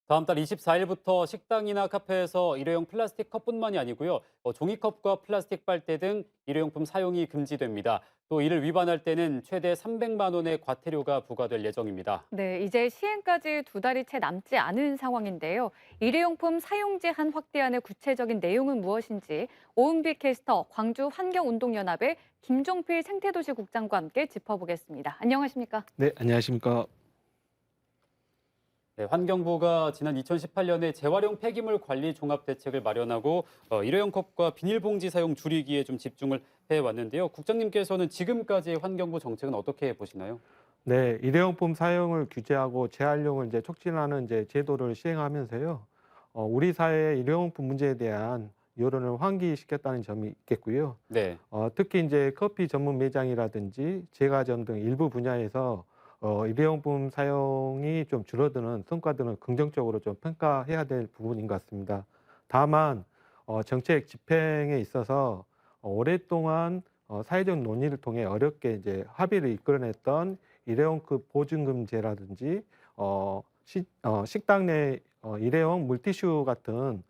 다음 달 24일부터 식당이나 카페에서 일회용 플라스틱 컵뿐만이 아니고요. 종이컵과 플라스틱 빨대 등 일회용품 사용이 금지됩니다. 또 이를 위반할 때는 최대 300만 원의 과태료가 부과될 예정입니다. 네, 이제 시행까지 두 달이 채 남지 않은 상황인데요. 일회용품 사용 제한 확대안의 구체적인 내용은 무엇인지 오은비 캐스터, 광주 환경운동연합의 김종필 생태도시국장과 함께 짚어보겠습니다. 안녕하십니까? 네, 안녕하십니까. 네, 환경부가 지난 2018년에 재활용 폐기물 관리 종합 대책을 마련하고 일회용 컵과 비닐봉지 사용 줄이기에 좀 집중을 해왔는데요. 국장님께서는 지금까지 환경부 정책은 어떻게 보시나요? 네, 일회용품 사용을 규제하고 재활용을 촉진하는 제도를 시행하면서요. 우리 사회의 일회용품 문제에 대한 여론을 환기시켰다는 점이 있겠고요. 네. 특히 커피 전문 매장이라든지 제과점 등 일부 분야에서 일회용품 사용이 좀 줄어드는 성과들은 긍정적으로 좀 평가해야 될 부분인 것 같습니다. 다만 정책 집행에 있어서 오랫동안 사회적 논의를 통해 어렵게 합의를 이끌어냈던 일회용급 보증금제라든지 식당 내 일회용 물티슈 같은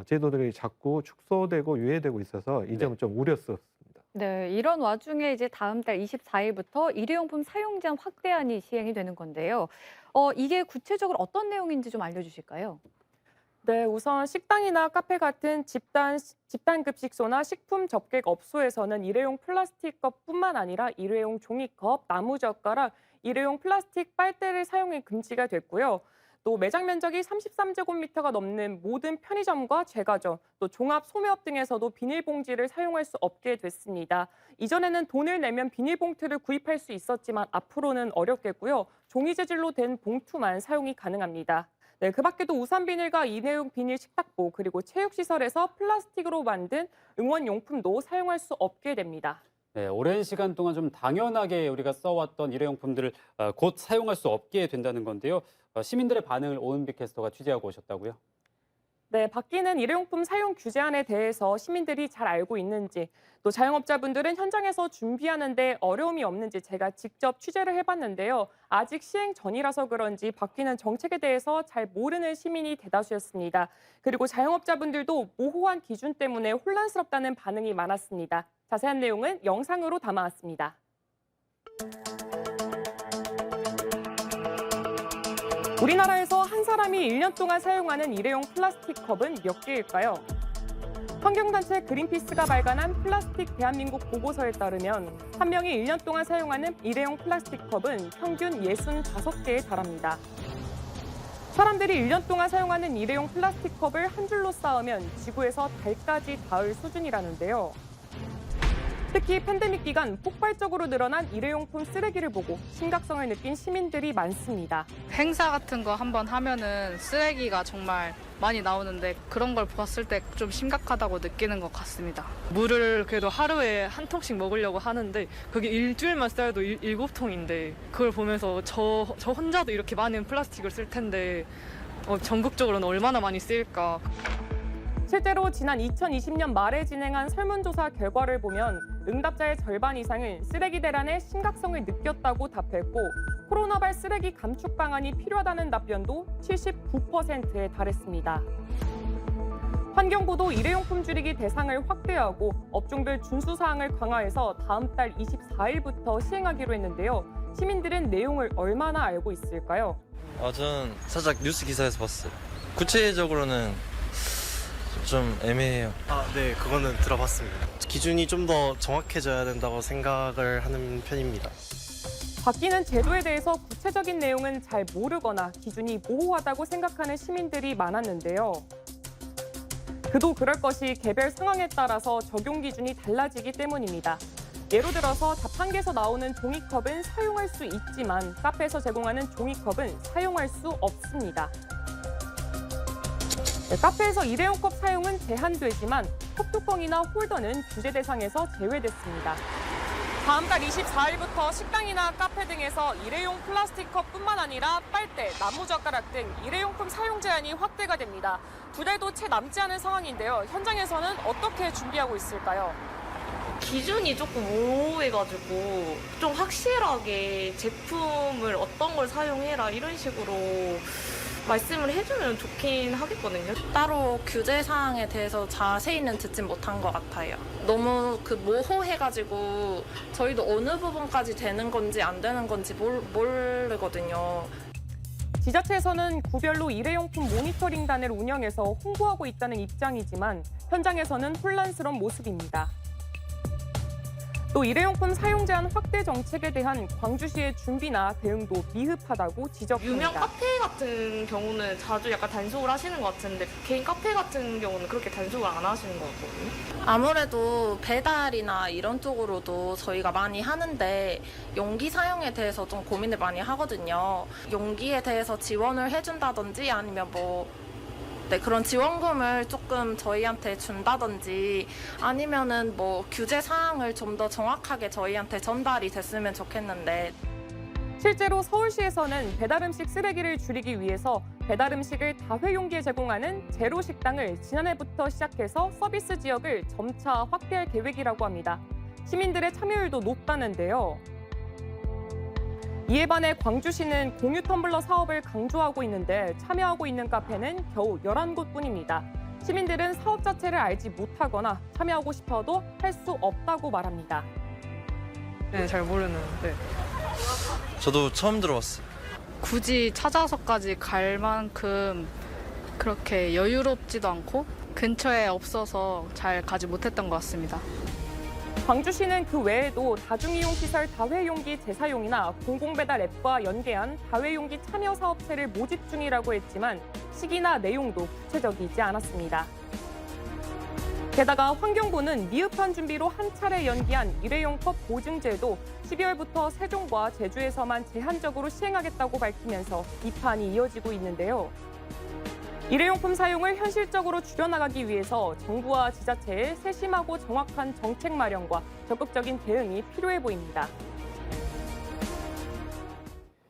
제도들이 자꾸 축소되고 유예되고 있어서 이 네. 점은 좀 우려스럽습니다. 네, 이런 와중에 이제 다음 달 24일부터 일회용품 사용 제한 확대안이 시행이 되는 건데요. 이게 구체적으로 어떤 내용인지 좀 알려주실까요? 네, 우선 식당이나 카페 같은 집단급식소나 식품 접객 업소에서는 일회용 플라스틱 컵뿐만 아니라 일회용 종이컵, 나무젓가락, 일회용 플라스틱 빨대를 사용이 금지가 됐고요. 또 매장 면적이 33제곱미터가 넘는 모든 편의점과 제과점, 또 종합 소매업 등에서도 비닐봉지를 사용할 수 없게 됐습니다. 이전에는 돈을 내면 비닐봉투를 구입할 수 있었지만 앞으로는 어렵겠고요. 종이 재질로 된 봉투만 사용이 가능합니다. 네, 그 밖에도 우산 비닐과 일회용 비닐 식탁보 그리고 체육시설에서 플라스틱으로 만든 응원용품도 사용할 수 없게 됩니다. 네, 오랜 시간 동안 좀 당연하게 우리가 써왔던 일회용품들을 곧 사용할 수 없게 된다는 건데요. 시민들의 반응을 오은비 캐스터가 취재하고 오셨다고요? 네, 바뀌는 일회용품 사용 규제안에 대해서 시민들이 잘 알고 있는지, 또 자영업자분들은 현장에서 준비하는 데 어려움이 없는지 제가 직접 취재를 해봤는데요. 아직 시행 전이라서 그런지 바뀌는 정책에 대해서 잘 모르는 시민이 대다수였습니다. 그리고 자영업자분들도 모호한 기준 때문에 혼란스럽다는 반응이 많았습니다. 자세한 내용은 영상으로 담아왔습니다. 우리나라에서 한 사람이 1년 동안 사용하는 일회용 플라스틱 컵은 몇 개일까요? 환경단체 그린피스가 발간한 플라스틱 대한민국 보고서에 따르면 한 명이 1년 동안 사용하는 일회용 플라스틱 컵은 평균 65개에 달합니다. 사람들이 1년 동안 사용하는 일회용 플라스틱 컵을 한 줄로 쌓으면 지구에서 달까지 닿을 수준이라는데요. 특히 팬데믹 기간 폭발적으로 늘어난 일회용품 쓰레기를 보고 심각성을 느낀 시민들이 많습니다. 행사 같은 거 한번 하면은 쓰레기가 정말 많이 나오는데 그런 걸 봤을 때 좀 심각하다고 느끼는 것 같습니다. 물을 그래도 하루에 한 통씩 먹으려고 하는데 그게 일주일만 써도 7통인데 그걸 보면서 저 혼자도 이렇게 많은 플라스틱을 쓸 텐데 전국적으로는 얼마나 많이 쓰일까. 실제로 지난 2020년 말에 진행한 설문조사 결과를 보면 응답자의 절반 이상은 쓰레기 대란의 심각성을 느꼈다고 답했고 코로나발 쓰레기 감축 방안이 필요하다는 답변도 79%에 달했습니다. 환경부도 일회용품 줄이기 대상을 확대하고 업종별 준수 사항을 강화해서 다음 달 24일부터 시행하기로 했는데요. 시민들은 내용을 얼마나 알고 있을까요? 저는 살짝 뉴스 기사에서 봤어요. 구체적으로는 좀 애매해요. 네, 그거는 들어봤습니다. 기준이 좀 더 정확해져야 된다고 생각을 하는 편입니다. 바뀌는 제도에 대해서 구체적인 내용은 잘 모르거나 기준이 모호하다고 생각하는 시민들이 많았는데요. 그도 그럴 것이 개별 상황에 따라서 적용 기준이 달라지기 때문입니다. 예를 들어서 자판기에서 나오는 종이컵은 사용할 수 있지만 카페에서 제공하는 종이컵은 사용할 수 없습니다. 네, 카페에서 일회용컵 사용은 제한되지만 컵뚜껑이나 홀더는 규제 대상에서 제외됐습니다. 다음 달 24일부터 식당이나 카페 등에서 일회용 플라스틱 컵뿐만 아니라 빨대, 나무젓가락 등 일회용품 사용 제한이 확대가 됩니다. 두 달도 채 남지 않은 상황인데요. 현장에서는 어떻게 준비하고 있을까요? 기준이 조금 모호해가지고 좀 확실하게 제품을 어떤 걸 사용해라 이런 식으로 말씀을 해주면 좋긴 하겠거든요. 따로 규제 사항에 대해서 자세히는 듣진 못한 것 같아요. 너무 모호해가지고 저희도 어느 부분까지 되는 건지 안 되는 건지 모르거든요. 지자체에서는 구별로 일회용품 모니터링단을 운영해서 홍보하고 있다는 입장이지만 현장에서는 혼란스러운 모습입니다. 또 일회용품 사용 제한 확대 정책에 대한 광주시의 준비나 대응도 미흡하다고 지적합니다. 유명 카페 같은 경우는 자주 약간 단속을 하시는 것 같은데 개인 카페 같은 경우는 그렇게 단속을 안 하시는 것 같거든요. 아무래도 배달이나 이런 쪽으로도 저희가 많이 하는데 용기 사용에 대해서 좀 고민을 많이 하거든요. 용기에 대해서 지원을 해준다든지 아니면 그런 지원금을 조금 저희한테 준다든지 아니면은 규제 사항을 좀 더 정확하게 저희한테 전달이 됐으면 좋겠는데. 실제로 서울시에서는 배달음식 쓰레기를 줄이기 위해서 배달음식을 다회용기에 제공하는 제로 식당을 지난해부터 시작해서 서비스 지역을 점차 확대할 계획이라고 합니다. 시민들의 참여율도 높다는데요. 이에 반해 광주시는 공유 텀블러 사업을 강조하고 있는데 참여하고 있는 카페는 겨우 11곳뿐입니다. 시민들은 사업 자체를 알지 못하거나 참여하고 싶어도 할 수 없다고 말합니다. 네, 잘 모르는데. 저도 처음 들어봤어요. 굳이 찾아서까지 갈 만큼 그렇게 여유롭지도 않고 근처에 없어서 잘 가지 못했던 것 같습니다. 광주시는 그 외에도 다중이용시설 다회용기 재사용이나 공공배달 앱과 연계한 다회용기 참여 사업체를 모집 중이라고 했지만 시기나 내용도 구체적이지 않았습니다. 게다가 환경부는 미흡한 준비로 한 차례 연기한 일회용 컵 보증제도 12월부터 세종과 제주에서만 제한적으로 시행하겠다고 밝히면서 비판이 이어지고 있는데요. 일회용품 사용을 현실적으로 줄여나가기 위해서 정부와 지자체의 세심하고 정확한 정책 마련과 적극적인 대응이 필요해 보입니다.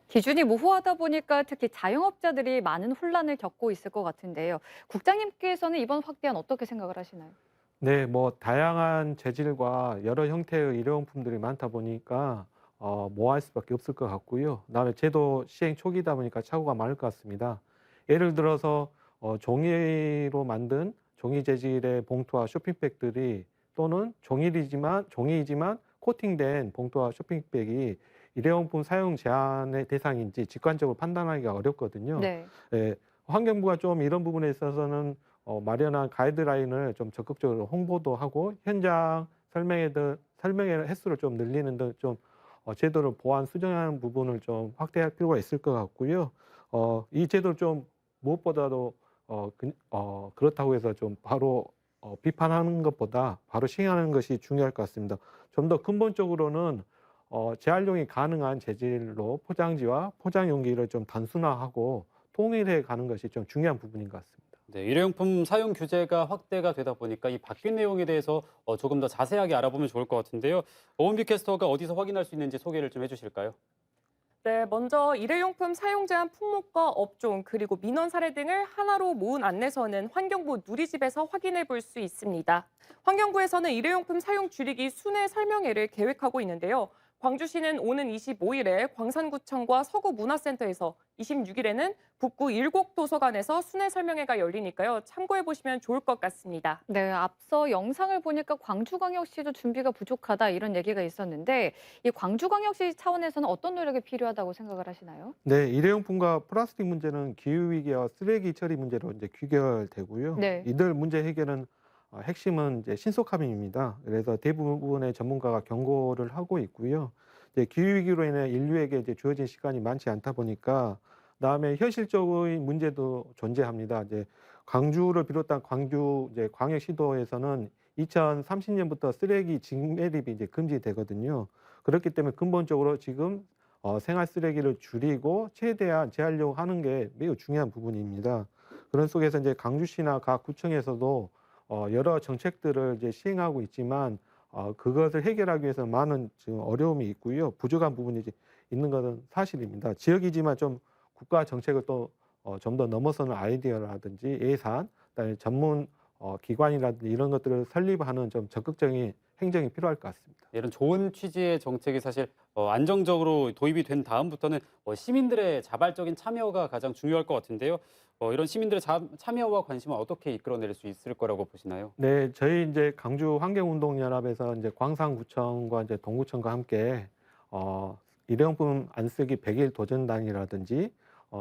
기준이 모호하다 보니까 특히 자영업자들이 많은 혼란을 겪고 있을 것 같은데요. 국장님께서는 이번 확대안 어떻게 생각을 하시나요? 네, 다양한 재질과 여러 형태의 일회용품들이 많다 보니까 모호할 수밖에 없을 것 같고요. 그다음에 제도 시행 초기다 보니까 착오가 많을 것 같습니다. 예를 들어서 종이로 만든 종이 재질의 봉투와 쇼핑백들이 또는 종이이지만 코팅된 봉투와 쇼핑백이 일회용품 사용 제한의 대상인지 직관적으로 판단하기가 어렵거든요. 네. 예, 환경부가 좀 이런 부분에 있어서는 마련한 가이드라인을 좀 적극적으로 홍보도 하고 현장 설명의 횟수를 좀 늘리는 등 좀 제도를 보완 수정하는 부분을 좀 확대할 필요가 있을 것 같고요. 이 제도를 좀 무엇보다도 그렇다고 해서 좀 바로 비판하는 것보다 바로 시행하는 것이 중요할 것 같습니다. 좀 더 근본적으로는 재활용이 가능한 재질로 포장지와 포장 용기를 좀 단순화하고 통일해 가는 것이 좀 중요한 부분인 것 같습니다. 네, 일회용품 사용 규제가 확대가 되다 보니까 이 바뀐 내용에 대해서 조금 더 자세하게 알아보면 좋을 것 같은데요. 오은비 캐스터가 어디서 확인할 수 있는지 소개를 좀 해주실까요? 네, 먼저 일회용품 사용 제한 품목과 업종 그리고 민원 사례 등을 하나로 모은 안내서는 환경부 누리집에서 확인해 볼 수 있습니다. 환경부에서는 일회용품 사용 줄이기 순회 설명회를 계획하고 있는데요. 광주시는 오는 25일에 광산구청과 서구문화센터에서 26일에는 북구 7도서관에서 순회 설명회가 열리니까요. 참고해 보시면 좋을 것 같습니다. 네, 앞서 영상을 보니까 광주광역시도 준비가 부족하다 이런 얘기가 있었는데 이 광주광역시 차원에서는 어떤 노력이 필요하다고 생각을 하시나요? 네, 일회용품과 플라스틱 문제는 기후위기와 쓰레기 처리 문제로 이제 귀결되고요. 네. 이들 문제 해결은 핵심은 이제 신속함입니다. 그래서 대부분의 전문가가 경고를 하고 있고요. 이제 기후위기로 인해 인류에게 이제 주어진 시간이 많지 않다 보니까 그다음에 현실적인 문제도 존재합니다. 이제 광주를 비롯한 광주 이제 광역시도에서는 2030년부터 쓰레기 직매립이 이제 금지되거든요. 그렇기 때문에 근본적으로 지금 생활 쓰레기를 줄이고 최대한 재활용하는 게 매우 중요한 부분입니다. 그런 속에서 이제 광주시나 각 구청에서도 여러 정책들을 이제 시행하고 있지만 그것을 해결하기 위해서 많은 지금 어려움이 있고요. 부족한 부분이 있는 것은 사실입니다. 지역이지만 좀 국가 정책을 또 좀 더 넘어서는 아이디어라든지 예산, 그다음에 전문 기관이라든지 이런 것들을 설립하는 좀 적극적인 행정이 필요할 것 같습니다. 이런 좋은 취지의 정책이 사실 안정적으로 도입이 된 다음부터는 시민들의 자발적인 참여가 가장 중요할 것 같은데요. 이런 시민들의 참여와 관심을 어떻게 이끌어낼 수 있을 거라고 보시나요? 네, 저희 이제 강주 환경운동연합에서 이제 광산구청과 이제 동구청과 함께 일회용품 안 쓰기 100일 도전단이라든지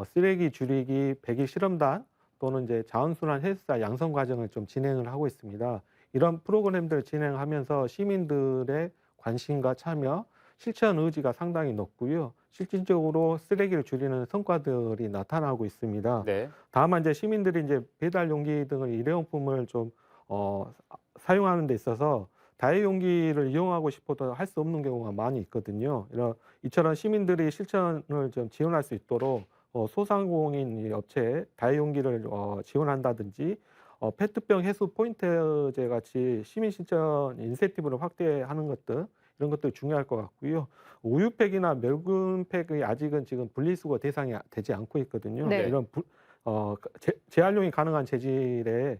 쓰레기 줄이기 100일 실험단 또는 이제 자원순환 헬스사 양성 과정을 좀 진행을 하고 있습니다. 이런 프로그램들을 진행하면서 시민들의 관심과 참여, 실천 의지가 상당히 높고요. 실질적으로 쓰레기를 줄이는 성과들이 나타나고 있습니다. 네. 다만 이제 시민들이 이제 배달 용기 등을 일회용품을 좀 사용하는 데 있어서 다회용기를 이용하고 싶어도 할 수 없는 경우가 많이 있거든요. 이처럼 시민들이 실천을 좀 지원할 수 있도록 소상공인 이 업체에 다회용기를 지원한다든지 페트병 해소 포인트제 같이 시민 실천 인센티브를 확대하는 것들 이런 것도 중요할 것 같고요. 우유팩이나 멸균팩이 아직은 지금 분리수거 대상이 되지 않고 있거든요. 네. 이런 재활용이 가능한 재질의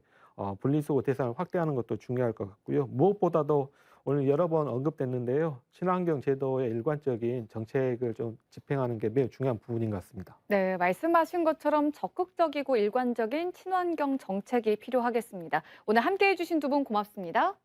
분리수거 대상을 확대하는 것도 중요할 것 같고요. 무엇보다도 오늘 여러 번 언급됐는데요. 친환경 제도의 일관적인 정책을 좀 집행하는 게 매우 중요한 부분인 것 같습니다. 네, 말씀하신 것처럼 적극적이고 일관적인 친환경 정책이 필요하겠습니다. 오늘 함께해 주신 두 분 고맙습니다.